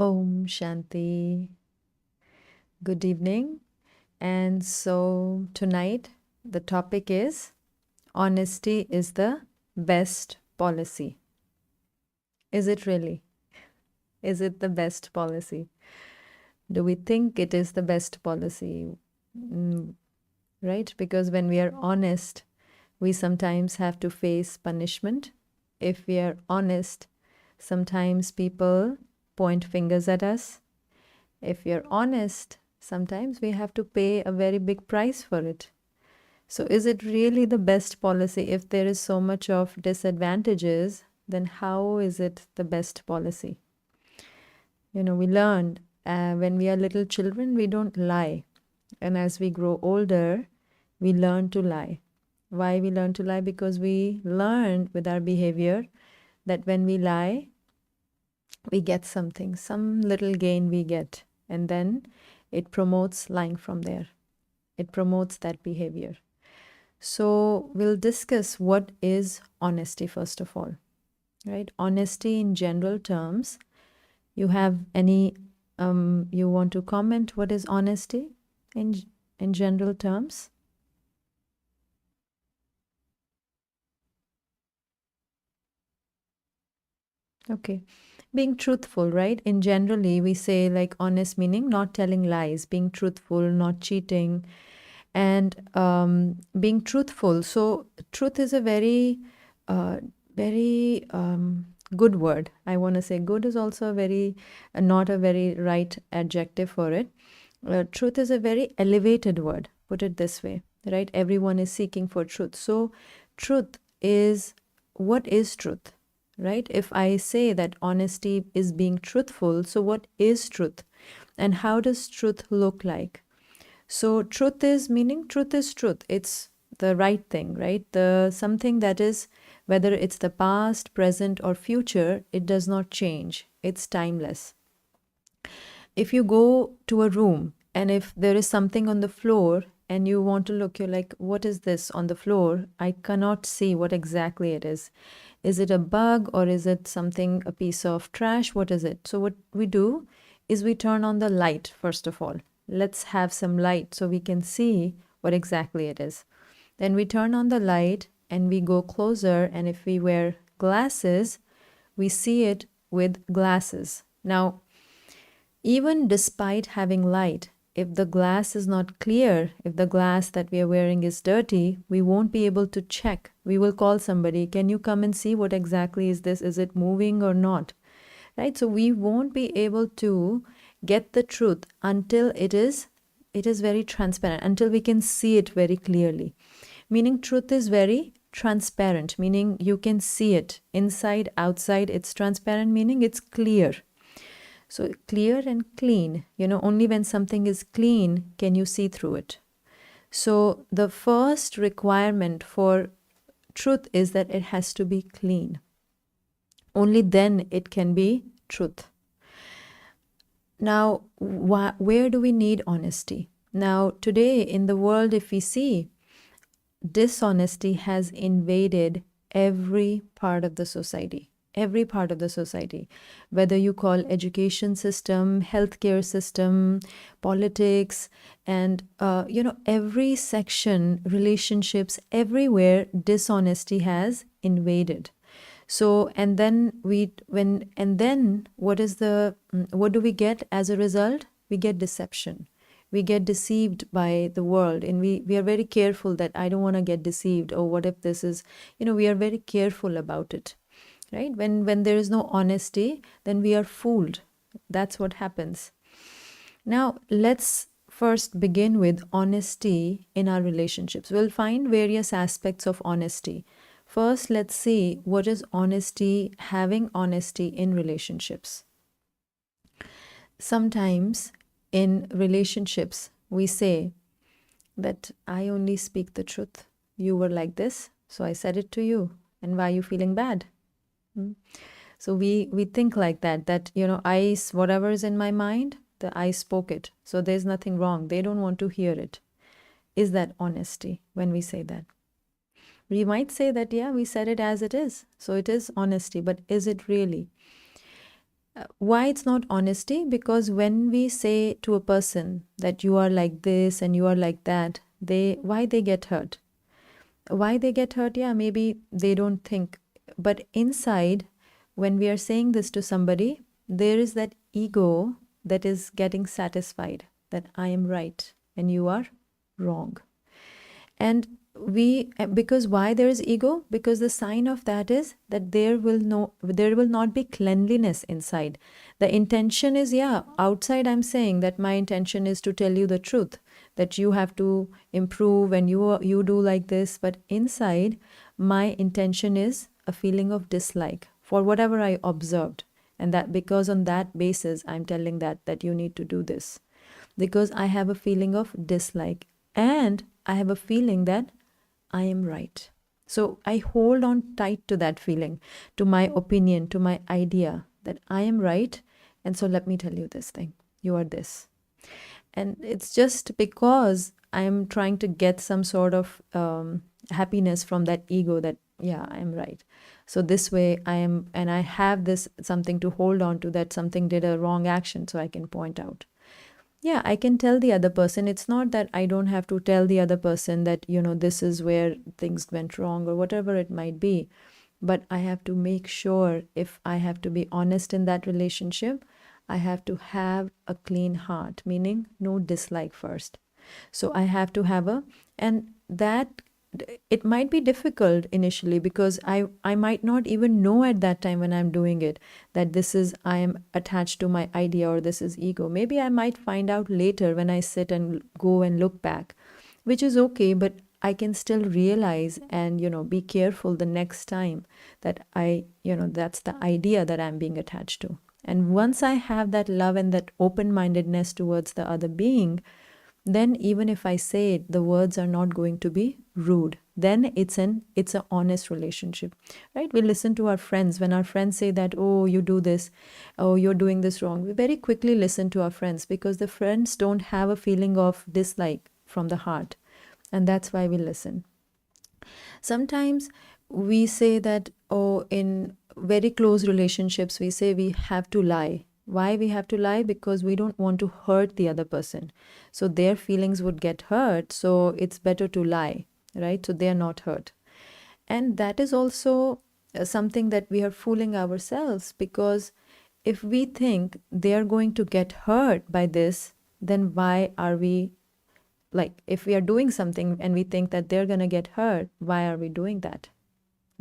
Om Shanti. Good evening. And so tonight the topic is honesty is the best policy. Is it really? Is it the best policy? Do we think it is the best policy? Right? Because when we are honest, we sometimes have to face punishment. If we are honest, sometimes people point fingers at us. If we are honest, sometimes we have to pay a very big price for it. So is it really the best policy? If there is so much of disadvantages, then how is it the best policy? We learned when we are little children, we don't lie. And as we grow older, we learn to lie. Why we learn to lie? Because we learned with our behavior that when we lie, we get something, some little gain we get. And then it promotes lying from there. It promotes that behavior. So we'll discuss what is honesty first of all, right? Honesty in general terms. You have any, you want to comment what is honesty in general terms? Okay. Being truthful, right? In generally, we say like honest meaning not telling lies, being truthful, not cheating, and being truthful. So truth is a very, very good word. I want to say good is also a very, not a very right adjective for it. Truth is a very elevated word, put it this way, right? Everyone is seeking for truth. So truth is, what is truth, right? If I say that honesty is being truthful, so what is truth? And how does truth look like? So truth is meaning truth is truth. It's the right thing, right? The something that is, whether it's the past, present, or future, it does not change. It's timeless. If you go to a room and if there is something on the floor and you want to look, you're like, what is this on the floor? I cannot see what exactly it is. Is it a bug or is it something, a piece of trash? What is it? So what we do is we turn on the light first of all. Let's have some light so we can see what exactly it is. Then we turn on the light and we go closer, and if we wear glasses, we see it with glasses. Now, even despite having light, if the glass is not clear, if the glass that we are wearing is dirty, we won't be able to check. We will call somebody, can you come and see what exactly is this? Is it moving or not? Right? So we won't be able to get the truth until it is very transparent, until we can see it very clearly. Meaning truth is very transparent, meaning you can see it inside, outside. It's transparent, meaning it's clear. So clear and clean, only when something is clean can you see through it. So the first requirement for truth is that it has to be clean. Only then it can be truth. Now, where do we need honesty? Now, today in the world, if we see, dishonesty has invaded every part of the society. Every part of the society, whether you call education system, healthcare system, politics, and every section, relationships, everywhere dishonesty has invaded. So and then what do we get as a result? We get deception. We get deceived by the world, and we are very careful that I don't want to get deceived, or what if this is, we are very careful about it. Right? When there is no honesty, then we are fooled. That's what happens. Now, let's first begin with honesty in our relationships. We'll find various aspects of honesty. First, let's see what is honesty, having honesty in relationships. Sometimes in relationships, we say that I only speak the truth. You were like this, so I said it to you. And why are you feeling bad? So we think like that whatever is in my mind, I spoke it. So there's nothing wrong. They don't want to hear it. Is that honesty when we say that? We might say that, yeah, we said it as it is. So it is honesty, but is it really? Why it's not honesty? Because when we say to a person that you are like this and you are like that, why they get hurt? Why they get hurt? Yeah, maybe they don't think. But inside, when we are saying this to somebody, there is that ego that is getting satisfied that I am right and you are wrong. And because why there is ego? Because the sign of that is that there will not be cleanliness inside. The intention is, yeah, outside I'm saying that my intention is to tell you the truth, that you have to improve and you do like this, but inside my intention is a feeling of dislike for whatever I observed, and that because on that basis I'm telling that you need to do this, because I have a feeling of dislike and I have a feeling that I am right. So I hold on tight to that feeling, to my opinion, to my idea that I am right. And so let me tell you this thing. You are this. And it's just because I am trying to get some sort of happiness from that ego that, yeah, I am right. So this way I am, and I have this something to hold on to, that something did a wrong action so I can point out. Yeah, I can tell the other person. It's not that I don't have to tell the other person that, this is where things went wrong or whatever it might be. But I have to make sure, if I have to be honest in that relationship, I have to have a clean heart, meaning no dislike first. So I have to have and that it might be difficult initially, because I might not even know at that time when I'm doing it that this is, I am attached to my idea or this is ego. Maybe I might find out later when I sit and go and look back, which is okay, but I can still realize and, be careful the next time that that's the idea that I'm being attached to. And once I have that love and that open-mindedness towards the other being, then even if I say it, the words are not going to be rude. Then it's an honest relationship, right? We listen to our friends. When our friends say that, oh, you do this, oh, you're doing this wrong, we very quickly listen to our friends, because the friends don't have a feeling of dislike from the heart. And that's why we listen. Sometimes we say that, oh, in very close relationships, we say we have to lie. Why we have to lie? Because we don't want to hurt the other person. So their feelings would get hurt. So it's better to lie, right? So they're not hurt. And that is also something that we are fooling ourselves, because if we think they're going to get hurt by this, then why are we, like, if we are doing something and we think that they're going to get hurt, why are we doing that?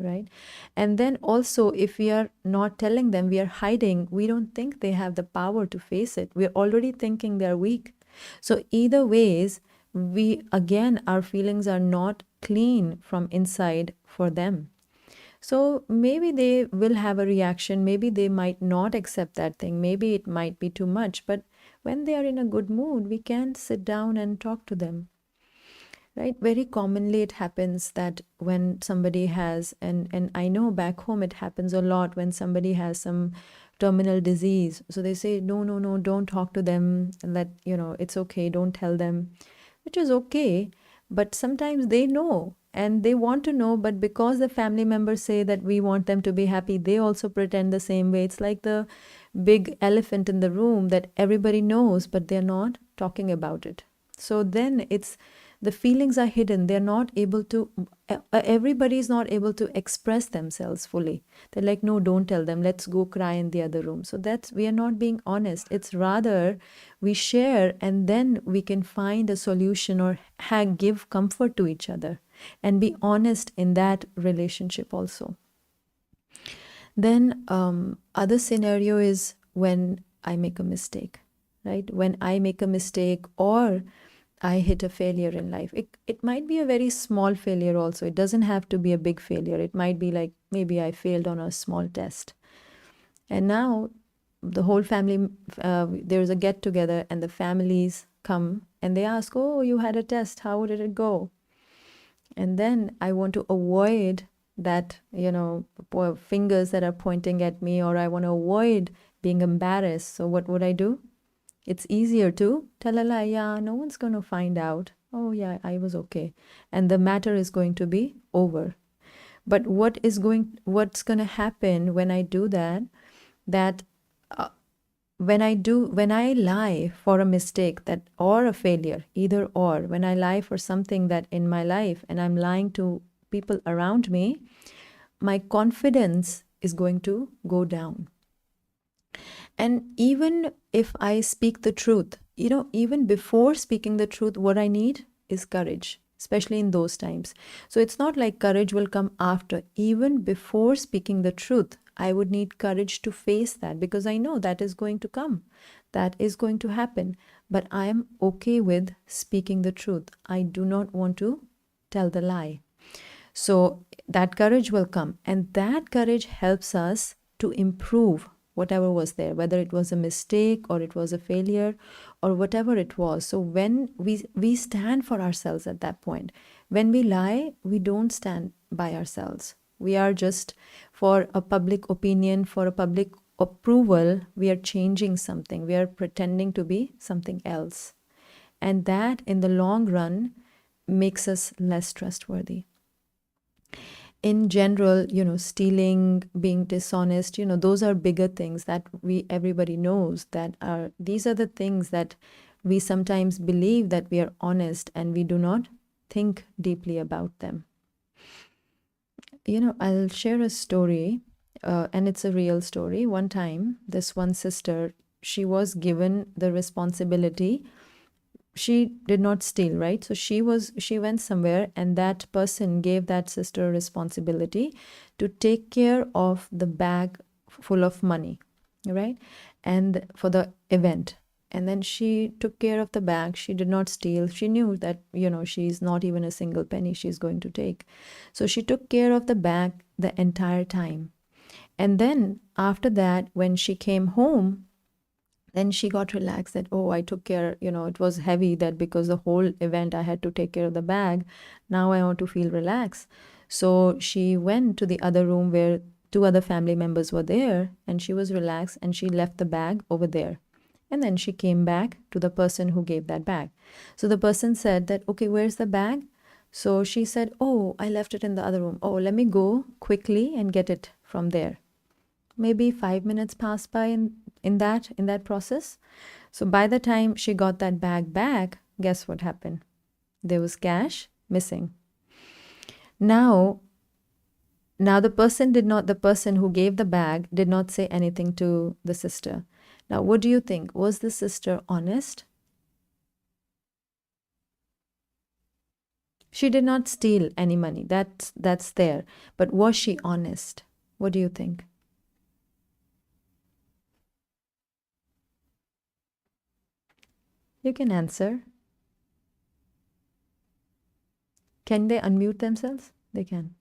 Right? And then also, if we are not telling them, we are hiding, we don't think they have the power to face it. We're already thinking they're weak. So either ways, our feelings are not clean from inside for them. So maybe they will have a reaction, maybe they might not accept that thing, maybe it might be too much, but when they are in a good mood, we can sit down and talk to them. Right? Very commonly it happens that when somebody has, and I know back home it happens a lot, when somebody has some terminal disease. So they say, no, no, no, don't talk to them. It's okay, don't tell them, which is okay. But sometimes they know and they want to know, but because the family members say that we want them to be happy, they also pretend the same way. It's like the big elephant in the room that everybody knows, but they're not talking about it. So then the feelings are hidden. They're not able to, everybody is not able to express themselves fully. They're like, no, don't tell them. Let's go cry in the other room. So we are not being honest. It's rather we share, and then we can find a solution or give comfort to each other and be honest in that relationship also. Then other scenario is when I make a mistake, right? When I make a mistake or I hit a failure in life. It might be a very small failure also. It doesn't have to be a big failure. It might be like, maybe I failed on a small test. And now the whole family, there's a get together and the families come and they ask, oh, you had a test. How did it go? And then I want to avoid that, fingers that are pointing at me, or I want to avoid being embarrassed. So what would I do? It's easier to tell a lie. Yeah, no one's going to find out. Oh, yeah, I was okay. And the matter is going to be over. But what's going to happen when I do that, that when I lie for a mistake that or a failure, either or, when I lie for something that in my life and I'm lying to people around me, my confidence is going to go down. And even if I speak the truth, even before speaking the truth, what I need is courage, especially in those times. So it's not like courage will come after. Even before speaking the truth, I would need courage to face that, because I know that is going to come. That is going to happen. But I am okay with speaking the truth. I do not want to tell the lie. So that courage will come, and that courage helps us to improve whatever was there, whether it was a mistake or it was a failure or whatever it was. So when we stand for ourselves at that point, when we lie, we don't stand by ourselves. We are just for a public opinion, for a public approval, we are changing something. We are pretending to be something else. And that in the long run makes us less trustworthy. In general, stealing, being dishonest, those are bigger things that everybody knows, these are the things that we sometimes believe that we are honest and we do not think deeply about them. I'll share a story, and it's a real story. One time, this one sister, she was given the responsibility. She did not steal, right? So she went somewhere, and that person gave that sister a responsibility to take care of the bag full of money, right? And for the event. And then she took care of the bag. She did not steal. She knew that, she's not even a single penny she's going to take. So she took care of the bag the entire time. And then after that, when she came home, then she got relaxed that, oh, I took care, it was heavy, that because the whole event I had to take care of the bag. Now I want to feel relaxed. So she went to the other room where two other family members were there, and she was relaxed, and she left the bag over there. And then she came back to the person who gave that bag. So the person said that, okay, where's the bag? So she said, oh, I left it in the other room. Oh, let me go quickly and get it from there. Maybe 5 minutes passed by in that process. So by the time she got that bag back, guess what happened? There was cash missing. Now the person who gave the bag did not say anything to the sister. Now, what do you think? Was the sister honest? She did not steal any money. That's there. But was she honest? What do you think? You can answer. Can they unmute themselves? They can.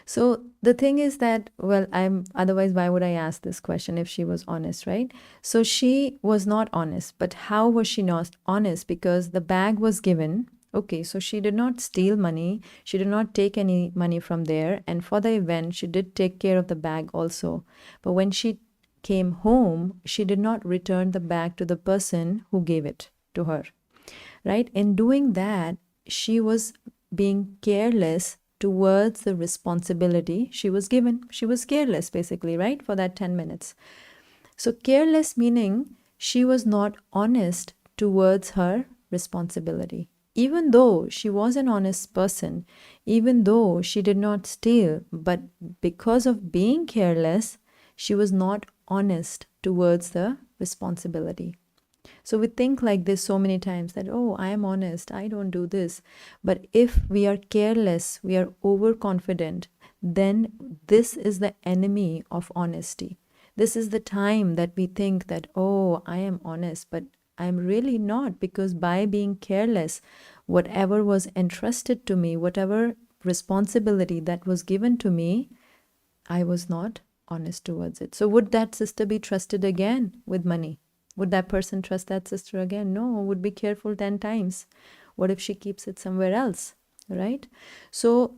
So the thing is that, well, otherwise, why would I ask this question if she was honest, right? So she was not honest, but how was she not honest? Because the bag was given. Okay, so she did not steal money. She did not take any money from there. And for the event, she did take care of the bag also. But when she came home, she did not return the bag to the person who gave it to her, right? In doing that, she was being careless towards the responsibility she was given. She was careless, basically, right, for that 10 minutes. So careless meaning she was not honest towards her responsibility. Even though she was an honest person, even though she did not steal, but because of being careless, she was not honest towards the responsibility. So we think like this so many times that, oh, I am honest, I don't do this. But if we are careless, we are overconfident, then this is the enemy of honesty. This is the time that we think that, oh, I am honest, but I'm really not, because by being careless, whatever was entrusted to me, whatever responsibility that was given to me, I was not honest towards it. So would that sister be trusted again with money? Would that person trust that sister again? No, would be careful 10 times. What if she keeps it somewhere else, right? So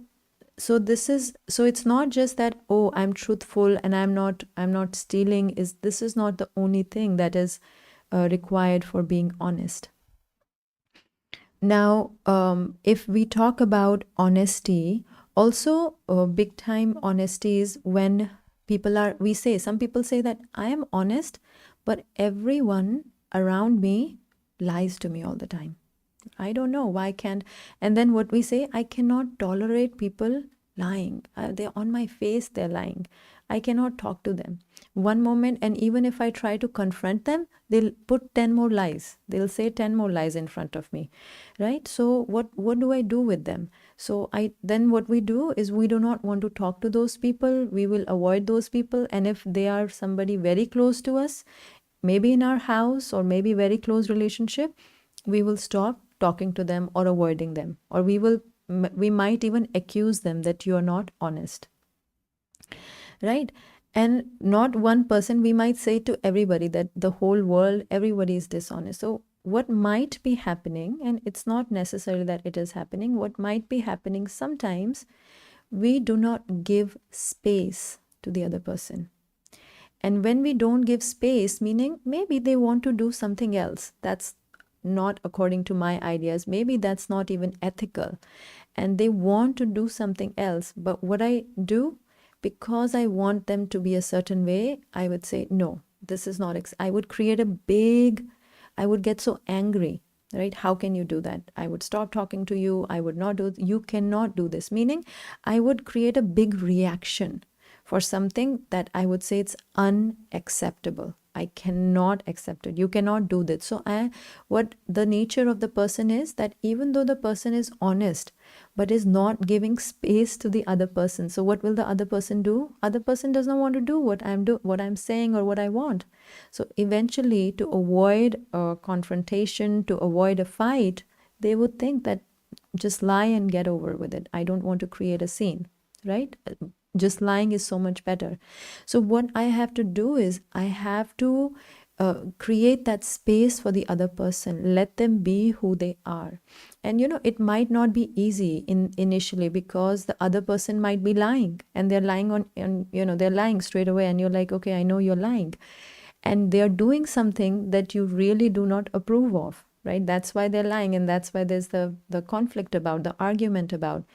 it's not just that, oh, I'm truthful and I'm not stealing. This is not the only thing that is required for being honest. Now, if we talk about honesty, Also, big time honesty is when some people say that I am honest, but everyone around me lies to me all the time. I don't know why can't. And then what we say, I cannot tolerate people lying. They're on my face, they're lying. I cannot talk to them. One moment, and even if I try to confront them, they'll put 10 more lies. They'll say 10 more lies in front of me, right? So what do I do with them? So then what we do is we do not want to talk to those people. We will avoid those people. And if they are somebody very close to us, maybe in our house or maybe very close relationship, we will stop talking to them or avoiding them, or we might even accuse them that you are not honest, right? And not one person, we might say to everybody that the whole world, everybody is dishonest. So what might be happening, and it's not necessary that it is happening, what might be happening sometimes, we do not give space to the other person. And when we don't give space, meaning maybe they want to do something else that's not according to my ideas, maybe that's not even ethical, and they want to do something else. But what I do, because I want them to be a certain way, I would say, no, this is not, I would create I would get so angry, right? How can you do that? I would stop talking to you. I would not do, you cannot do this. Meaning, I would create a big reaction for something that I would say it's unacceptable. I cannot accept it. You cannot do that. So what the nature of the person is, that even though the person is honest, but is not giving space to the other person. So what will the other person do? Other person does not want to do what I'm saying or what I want. So eventually, to avoid a confrontation, to avoid a fight, they would think that just lie and get over with it. I don't want to create a scene, right? Just lying is so much better. So what I have to do is I have to create that space for the other person, let them be who they are. And it might not be easy initially, because the other person might be lying, and they're lying they're lying straight away, and you're like, okay, I know you're lying, and they're doing something that you really do not approve of, right? That's why they're lying, and that's why there's the conflict about, the argument about.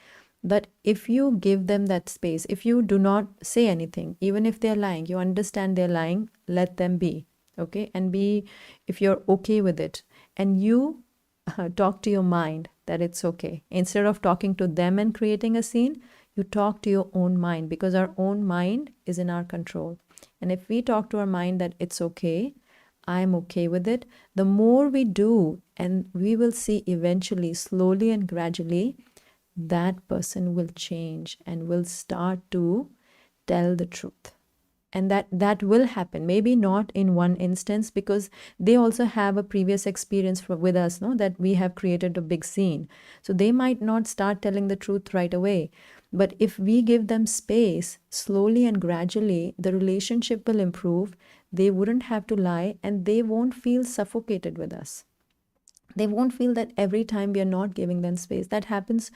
But if you give them that space, if you do not say anything, even if they're lying, you understand they're lying, let them be, okay? And if you're okay with it, and you talk to your mind that it's okay. Instead of talking to them and creating a scene, you talk to your own mind, because our own mind is in our control. And if we talk to our mind that it's okay, I'm okay with it, the more we do, and we will see eventually, slowly and gradually, that person will change and will start to tell the truth. And that will happen, maybe not in one instance, because they also have a previous experience with us, no, that we have created a big scene. So they might not start telling the truth right away, but if we give them space, slowly and gradually the relationship will improve. They wouldn't have to lie, and they won't feel suffocated with us. They won't feel that every time we are not giving them space. That happens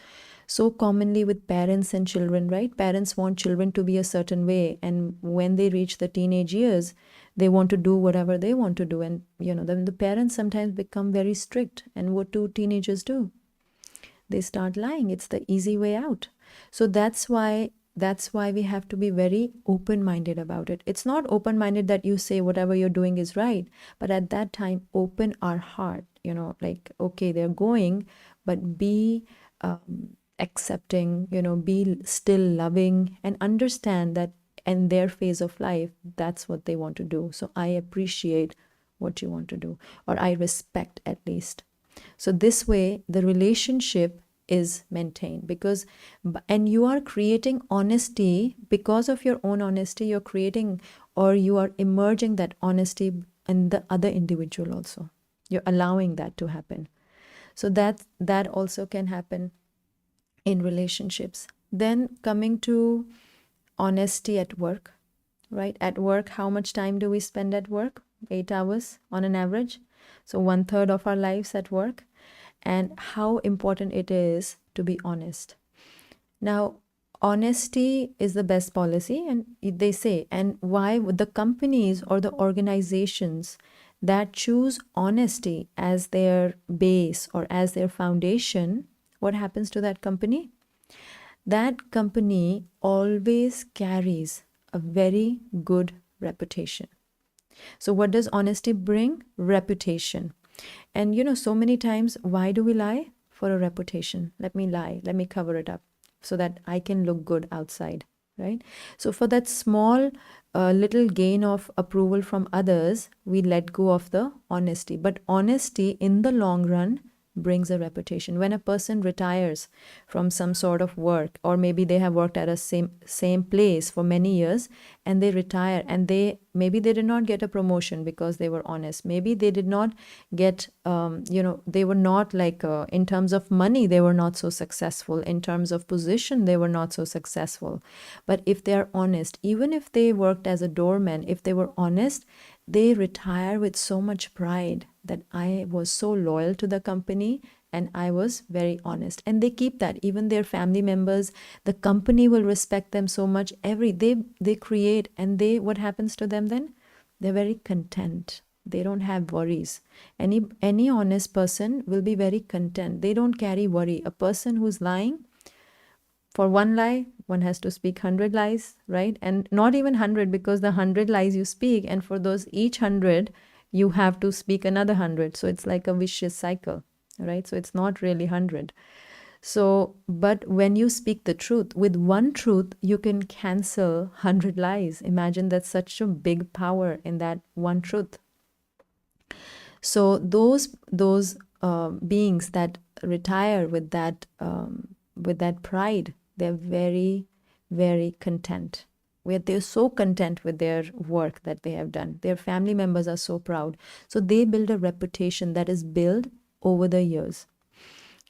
so commonly with parents and children, right? Parents want children to be a certain way, and when they reach the teenage years, they want to do whatever they want to do. And then the parents sometimes become very strict, and what do teenagers do? They start lying. It's the easy way out. So that's why we have to be very open-minded about it. It's not open-minded that you say whatever you're doing is right, but at that time, open our heart, like, okay, they're going, but be accepting, be still loving, and understand that in their phase of life, that's what they want to do. So I appreciate what you want to do, or I respect at least. So this way, the relationship is maintained, and you are creating honesty. Because of your own honesty, you're creating, or you are emerging that honesty in the other individual also. You're allowing that to happen. So that also can happen in relationships. Then coming to honesty at work, right? At work, how much time do we spend at work? 8 hours on an average. So 1/3 of our lives at work. And how important it is to be honest. Now, honesty is the best policy, and they say, and why would the companies or the organizations that choose honesty as their base or as their foundation, what happens to that company? that company always carries a very good reputation. So, what does honesty bring? Reputation. And so many times, why do we lie? For a reputation. Let me lie, let me cover it up so that I can look good outside, right? So, for that small little gain of approval from others, we let go of the honesty. But honesty in the long run brings a reputation. When a person retires from some sort of work, or maybe they have worked at a same place for many years, and they retire, and maybe they did not get a promotion because they were honest. Maybe they did not get they were not like in terms of money, they were not so successful. In terms of position, they were not so successful. But if they are honest, even if they worked as a doorman, if they were honest, they retire with so much pride that I was so loyal to the company and I was very honest. And they keep that. Even their family members, the company will respect them so much. They create, and what happens to them then? They're very content. They don't have worries. Any honest person will be very content. They don't carry worry. A person who's lying, for one lie, one has to speak 100 lies, right? And not even 100, because the 100 lies you speak, and for those each 100, you have to speak another 100. So it's like a vicious cycle, right? So it's not really 100. So, but when you speak the truth, with one truth, you can cancel 100 lies. Imagine that's such a big power in that one truth. So those beings that retire with that pride, they're very, very content. They're so content with their work that they have done. Their family members are so proud. So they build a reputation that is built over the years.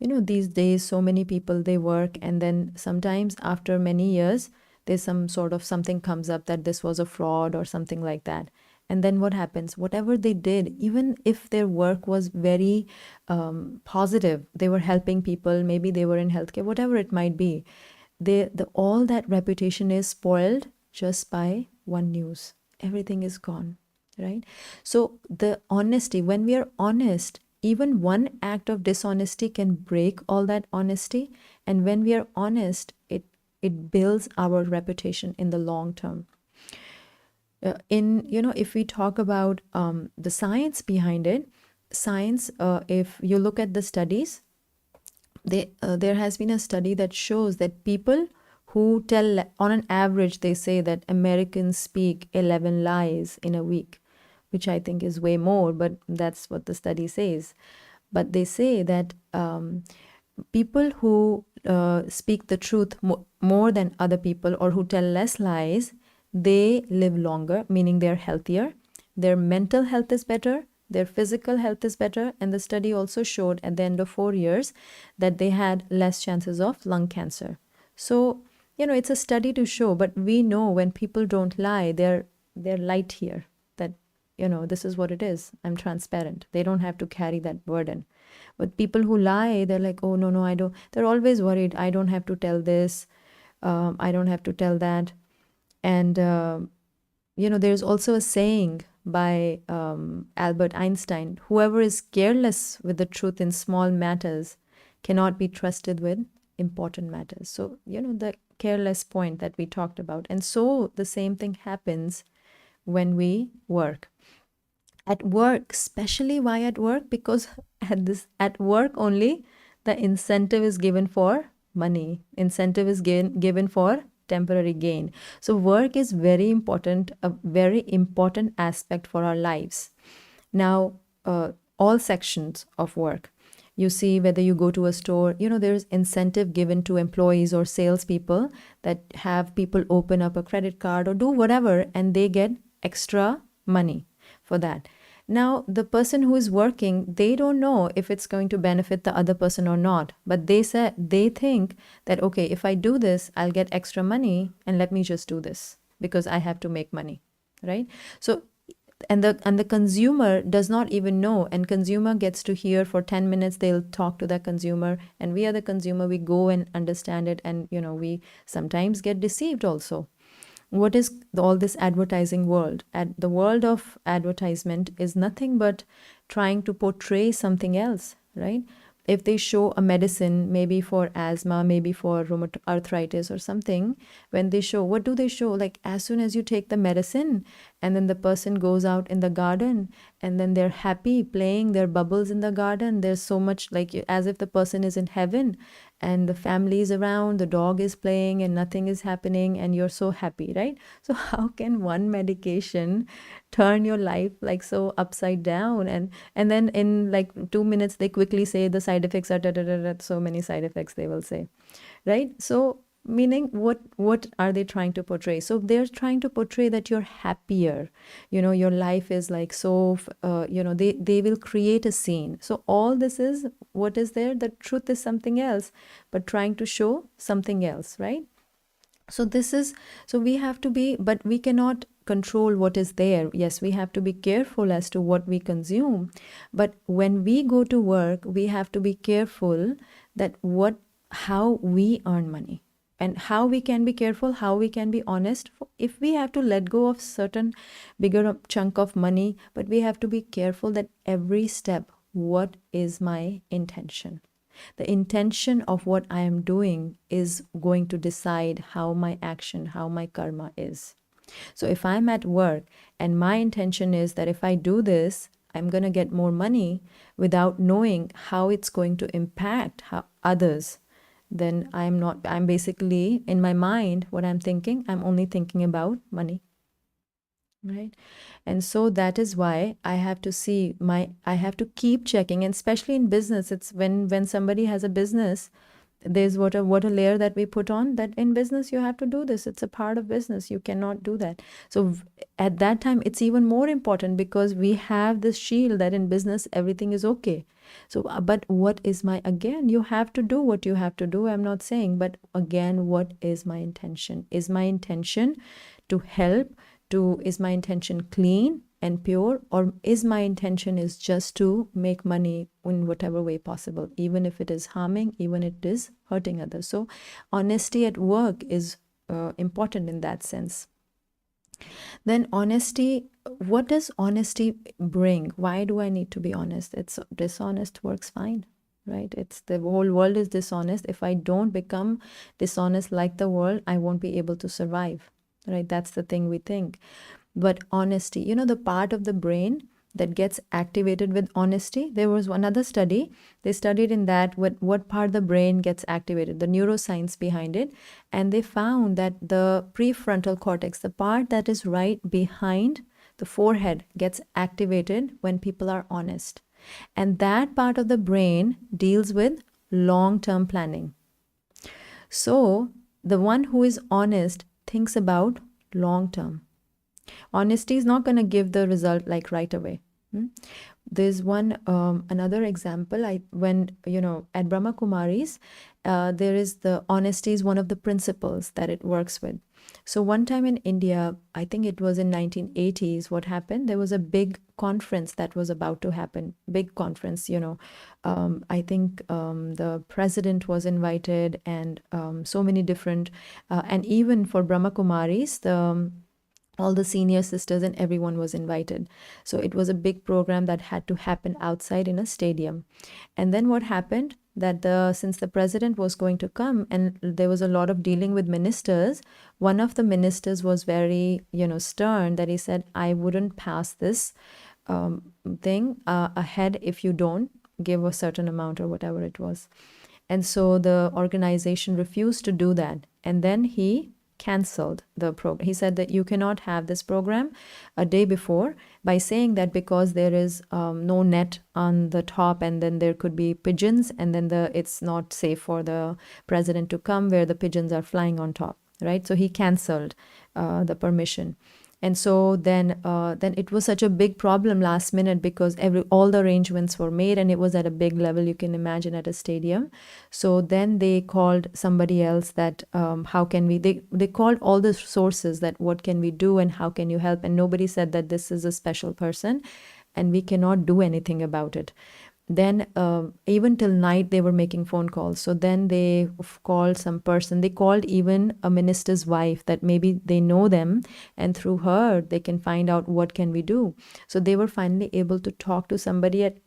These days, so many people, they work, and then sometimes after many years, there's some sort of something comes up that this was a fraud or something like that. And then what happens? Whatever they did, even if their work was very positive, they were helping people, maybe they were in healthcare, whatever it might be, all that reputation is spoiled just by one news. Everything is gone, right? So the honesty, when we are honest, even one act of dishonesty can break all that honesty. And when we are honest, it builds our reputation in the long term. If we talk about the science behind it, science, if you look at the studies, there has been a study that shows that people who tell, on an average, they say that Americans speak 11 lies in a week, which I think is way more, but that's what the study says. But they say that people who speak the truth more than other people, or who tell less lies, they live longer, meaning they're healthier. Their mental health is better. Their physical health is better. And the study also showed at the end of 4 years that they had less chances of lung cancer. So, it's a study to show, but we know when people don't lie, they're light here, that, this is what it is. I'm transparent. They don't have to carry that burden. But people who lie, they're like, oh, no, I don't. They're always worried. I don't have to tell this. I don't have to tell that. And, there's also a saying by Albert Einstein: whoever is careless with the truth in small matters cannot be trusted with important matters. So, the careless point that we talked about. And so the same thing happens when we work. At work, especially why at work? Because at work only, the incentive is given for money. Incentive is given for temporary gain. So work is very important, a very important aspect for our lives. Now, all sections of work, you see, whether you go to a store, there's incentive given to employees or salespeople that have people open up a credit card or do whatever, and they get extra money for that. Now, the person who is working, they don't know if it's going to benefit the other person or not. But they think that, okay, if I do this, I'll get extra money, and let me just do this because I have to make money, right? So, and the consumer does not even know, and consumer gets to hear for 10 minutes, they'll talk to the consumer, and we are the consumer, we go and understand it, and, we sometimes get deceived also. What is all this advertising world? The world of advertisement is nothing but trying to portray something else, right? if they show a medicine, maybe for asthma, maybe for rheumatoid arthritis or something, when they show, what do they show? Like as soon as you take the medicine and then the person goes out in the garden and then they're happy playing their bubbles in the garden. There's so much like as if the person is in heaven and the family is around, the dog is playing and nothing is happening and you're so happy, right? So how can one medication turn your life like so upside down? And then in like 2 minutes they quickly say the side effects are da, da, da, da, so many side effects they will say, right? So meaning what are they trying to portray? So they're trying to portray that you're happier, your life is like so they will create a scene. So all this is what is there, the truth is something else, but trying to show something else, right? So this is, so we have to be, but we cannot control what is there. Yes, we have to be careful as to what we consume, but when we go to work we have to be careful that how we earn money, and how we can be careful, how we can be honest. If we have to let go of certain bigger chunk of money, but we have to be careful that every step, what is my intention? The intention of what I am doing is going to decide how my action, how my karma is. So if I'm at work and my intention is that if I do this, I'm going to get more money without knowing how it's going to impact others, then I'm basically, in my mind, what I'm thinking, I'm only thinking about money, right? And so that is why I have to I have to keep checking, and especially in business, it's when somebody has a business, there's what a layer that we put on, that in business you have to do this, it's a part of business, you cannot do that. So at that time it's even more important, because we have this shield that in business everything is okay. So but what is again, you have to do what you have to do, I'm not saying, but again, what is my intention? Is my intention to help, is my intention clean and pure, or is my intention is just to make money in whatever way possible, even if it is harming, even if it is hurting others? So honesty at work is important in that sense. Then honesty, what does honesty bring? Why do I need to be honest? It's dishonest works fine, right? It's the whole world is dishonest. If I don't become dishonest like the world, I won't be able to survive, right? That's the thing we think. But honesty, the part of the brain that gets activated with honesty, there was another study, they studied in that what part of the brain gets activated, the neuroscience behind it, and they found that the prefrontal cortex, the part that is right behind the forehead, gets activated when people are honest. And that part of the brain deals with long-term planning. So the one who is honest thinks about long-term. Honesty is not going to give the result like right away. There's another example. When at Brahma Kumaris, there is the honesty is one of the principles that it works with. So one time in India, I think it was in 1980s, what happened? There was a big conference that was about to happen. Big conference, I think the president was invited, and so many different, and even for Brahma Kumaris, all the senior sisters and everyone was invited. So it was a big program that had to happen outside in a stadium. And then what happened, that since the president was going to come and there was a lot of dealing with ministers, one of the ministers was very, stern, that he said, I wouldn't pass this thing ahead if you don't give a certain amount or whatever it was. And so the organization refused to do that. And then he canceled the program. He said that you cannot have this program a day before, by saying that because there is no net on the top, and then there could be pigeons, and then it's not safe for the president to come where the pigeons are flying on top, right? So he canceled the permission. And so then it was such a big problem last minute, because all the arrangements were made and it was at a big level, you can imagine, at a stadium. So then they called somebody else that how can we, they called all the sources that what can we do and how can you help, and nobody said that this is a special person and we cannot do anything about it. Then even till night they were making phone calls. So then they called some person, they called even a minister's wife, that maybe they know them and through her they can find out what can we do. So they were finally able to talk to somebody at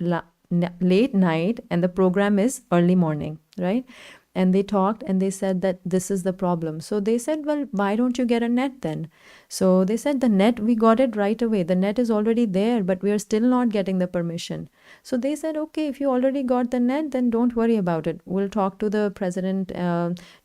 late night and the program is early morning, right? And they talked and they said that this is the problem. So they said, well, why don't you get a net then? So they said, the net, we got it right away. The net is already there, but we are still not getting the permission. So they said, okay, if you already got the net, then don't worry about it. We'll talk to the president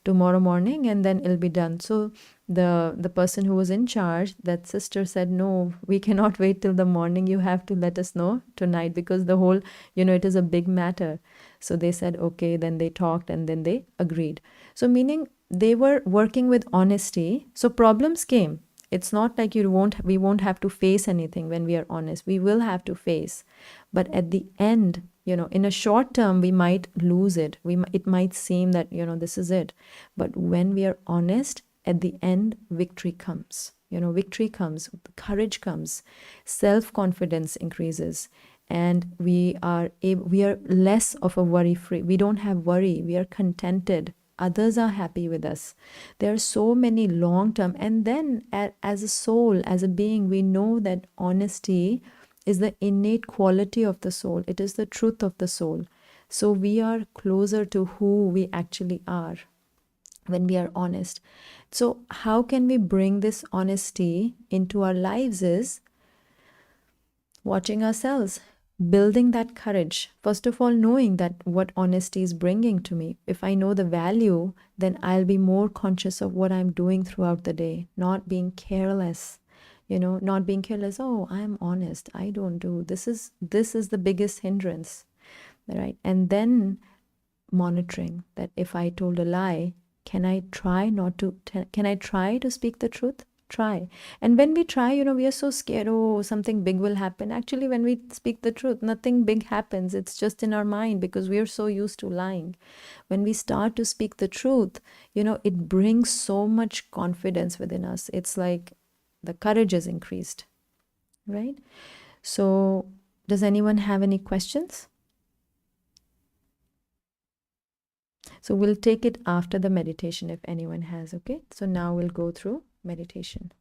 tomorrow morning and then it'll be done. So the person who was in charge, that sister, said, no, we cannot wait till the morning. You have to let us know tonight, because the whole, it is a big matter. So they said, okay. Then they talked and then they agreed. So meaning they were working with honesty. So problems came. It's not like we won't have to face anything when we are honest. We will have to face. But at the end, in a short term, we might lose it. It might seem that, this is it. But when we are honest, at the end, victory comes. Victory comes, courage comes, self-confidence increases, and we are less of a worry-free. We don't have worry. We are contented. Others are happy with us. There are so many long-term. And then as a soul, as a being, we know that honesty is the innate quality of the soul. It is the truth of the soul. So we are closer to who we actually are when we are honest. So how can we bring this honesty into our lives is watching ourselves, building that courage. First of all, knowing that what honesty is bringing to me. If I know the value, then I'll be more conscious of what I'm doing throughout the day, not being careless. Not being careless. Oh, I'm honest. I don't do this. Is the biggest hindrance, right? And then monitoring that if I told a lie, can I try to speak the truth? Try. And when we try, we are so scared, oh, something big will happen. Actually, when we speak the truth, nothing big happens. It's just in our mind, because we are so used to lying. When we start to speak the truth, it brings so much confidence within us. It's like the courage is increased, right? So does anyone have any questions? So we'll take it after the meditation if anyone has, okay? So now we'll go through meditation.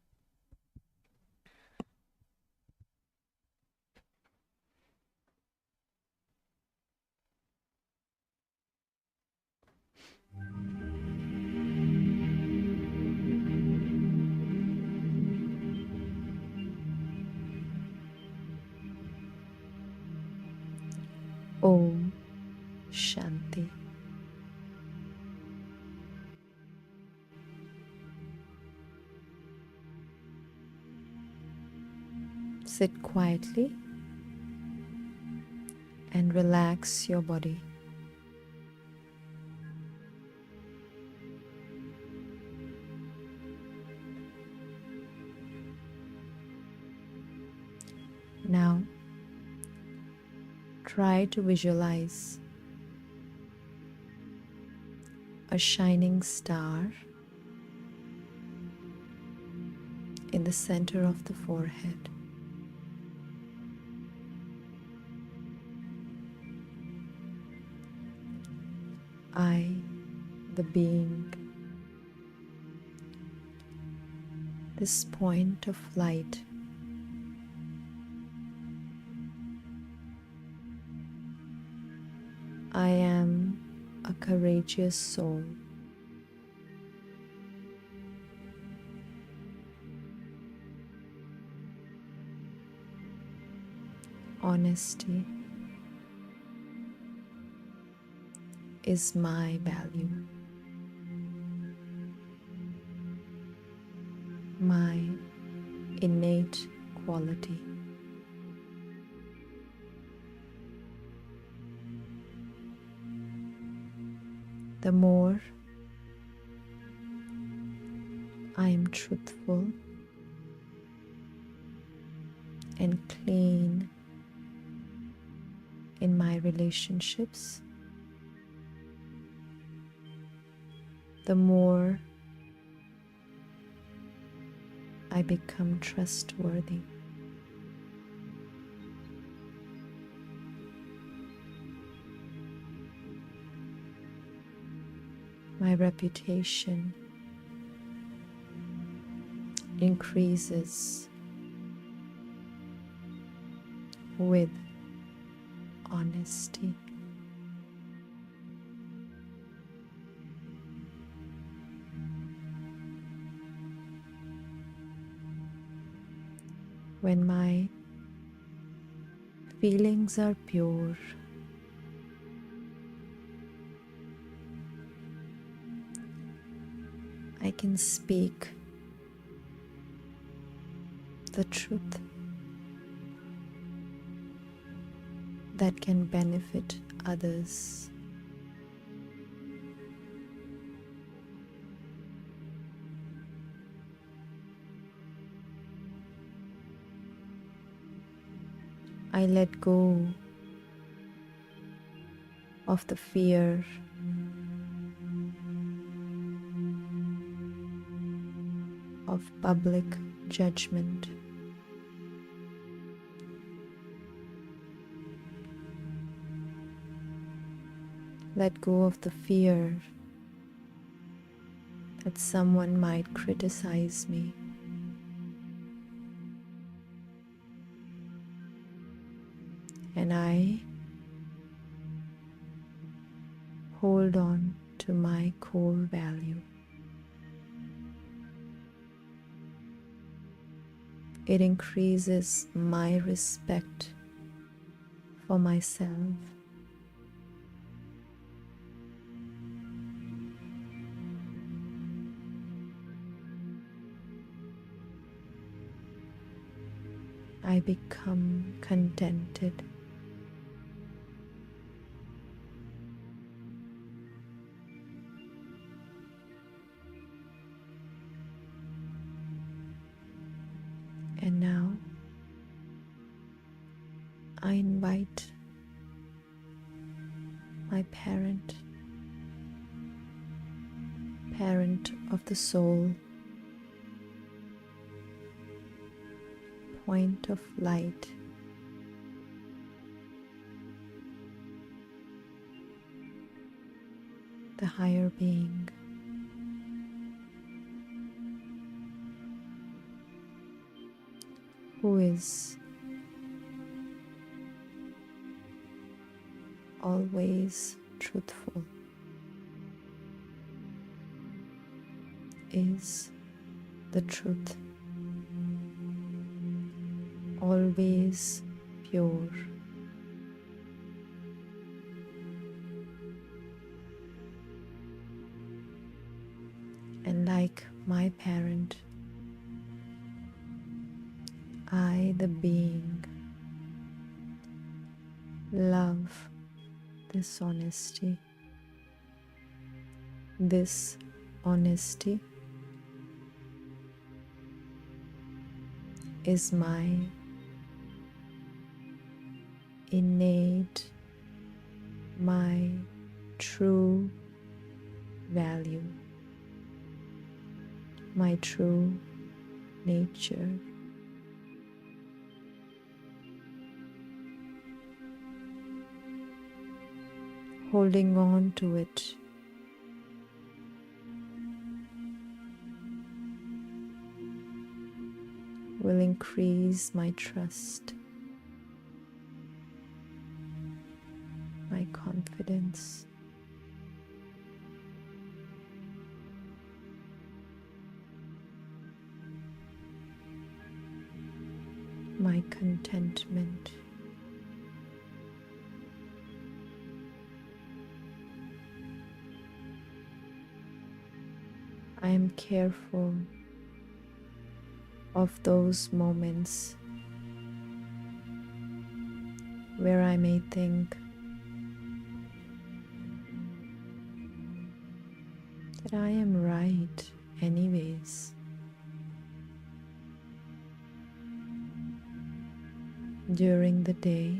Om Shanti. Sit quietly and relax your body. Now, try to visualize a shining star in the center of the forehead. I, the being, this point of light, I am a courageous soul. Honesty is my value, my innate quality. The more I am truthful and clean in my relationships, the more I become trustworthy. My reputation increases with honesty. When my feelings are pure, I can speak the truth that can benefit others. I let go of the fear of public judgment. Let go of the fear that someone might criticize me. And I hold on to my core value. It increases my respect for myself. I become contented. And now I invite my parent of the soul, point of light, the higher being, who is always truthful, is the truth, always pure. And like my parent, I, the being, love this honesty. This honesty is my innate, my true value, my true nature. Holding on to it will increase my trust, my confidence, my contentment. I am careful of those moments where I may think that I am right anyways. During the day,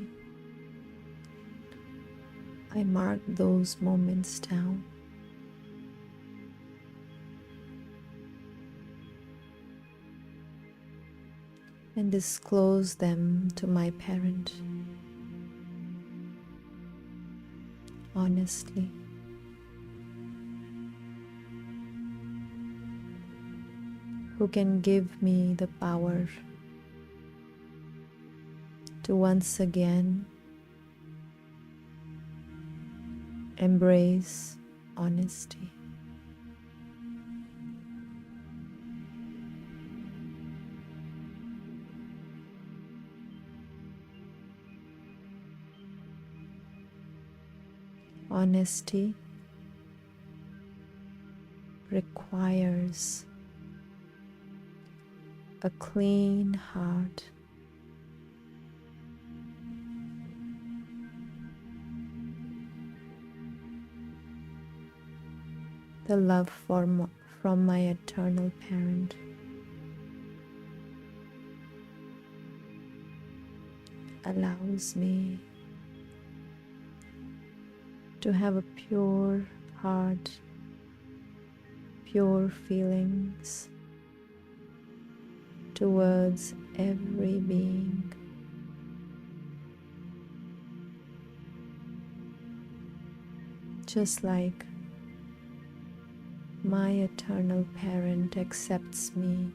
I mark those moments down. And disclose them to my parent honestly. Who can give me the power to once again Embrace honesty. Honesty requires a clean heart, the love from my eternal parent allows me to have a pure heart, pure feelings towards every being. Just like my eternal parent accepts me,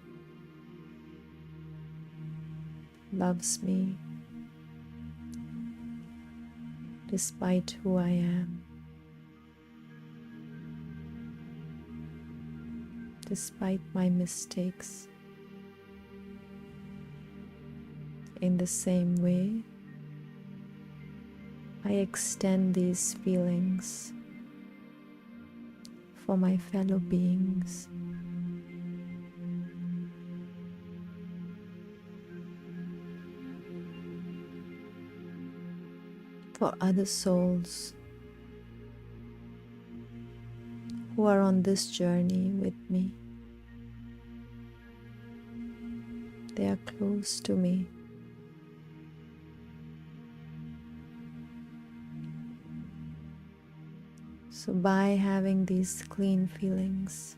loves me, despite who I am, despite my mistakes. In the same way, I extend these feelings for my fellow beings. For other souls who are on this journey with me. They are close to me. So by having these clean feelings,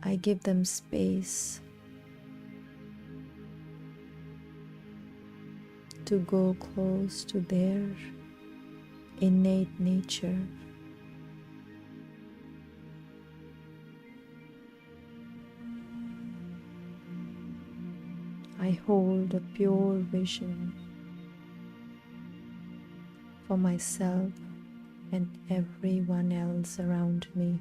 I give them space to go close to their innate nature. I hold a pure vision for myself and everyone else around me.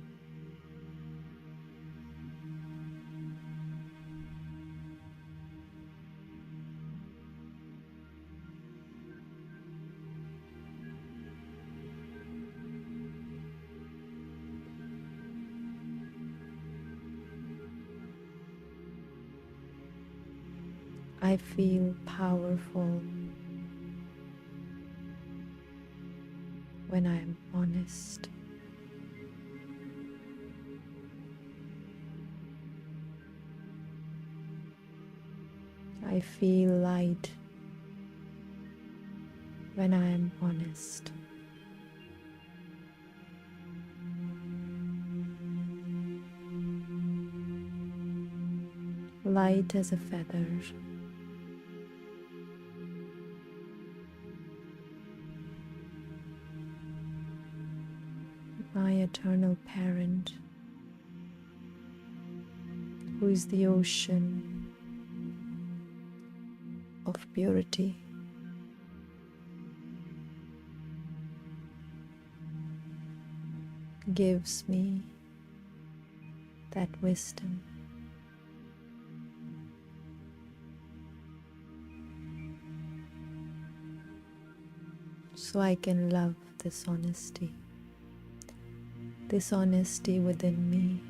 I feel powerful when I am honest. I feel light when I am honest. Light as a feather. My eternal parent, who is the ocean of purity, gives me that wisdom. So I can love this honesty within me.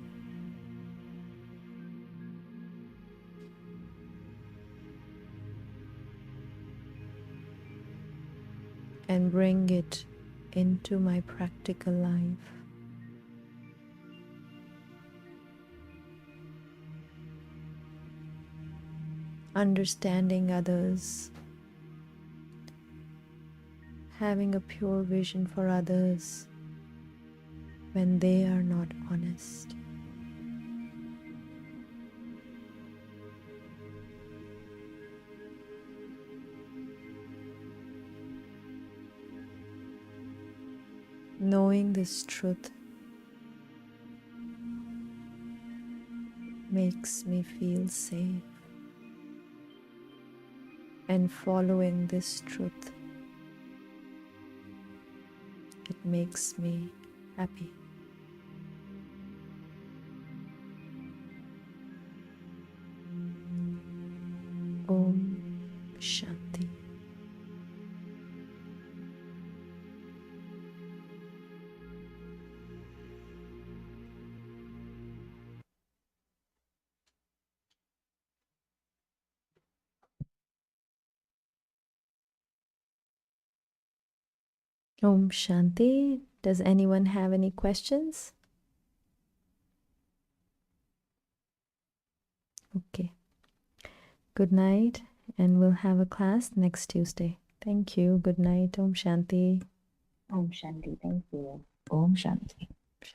And bring it into my practical life. Understanding others, having a pure vision for others when they are not honest. Knowing this truth makes me feel safe, and following this truth It makes me happy. Om Shanti. Om Shanti. Does anyone have any questions? Okay. Good night, and we'll have a class next Tuesday. Thank you. Good night. Om Shanti. Om Shanti. Thank you. Om Shanti.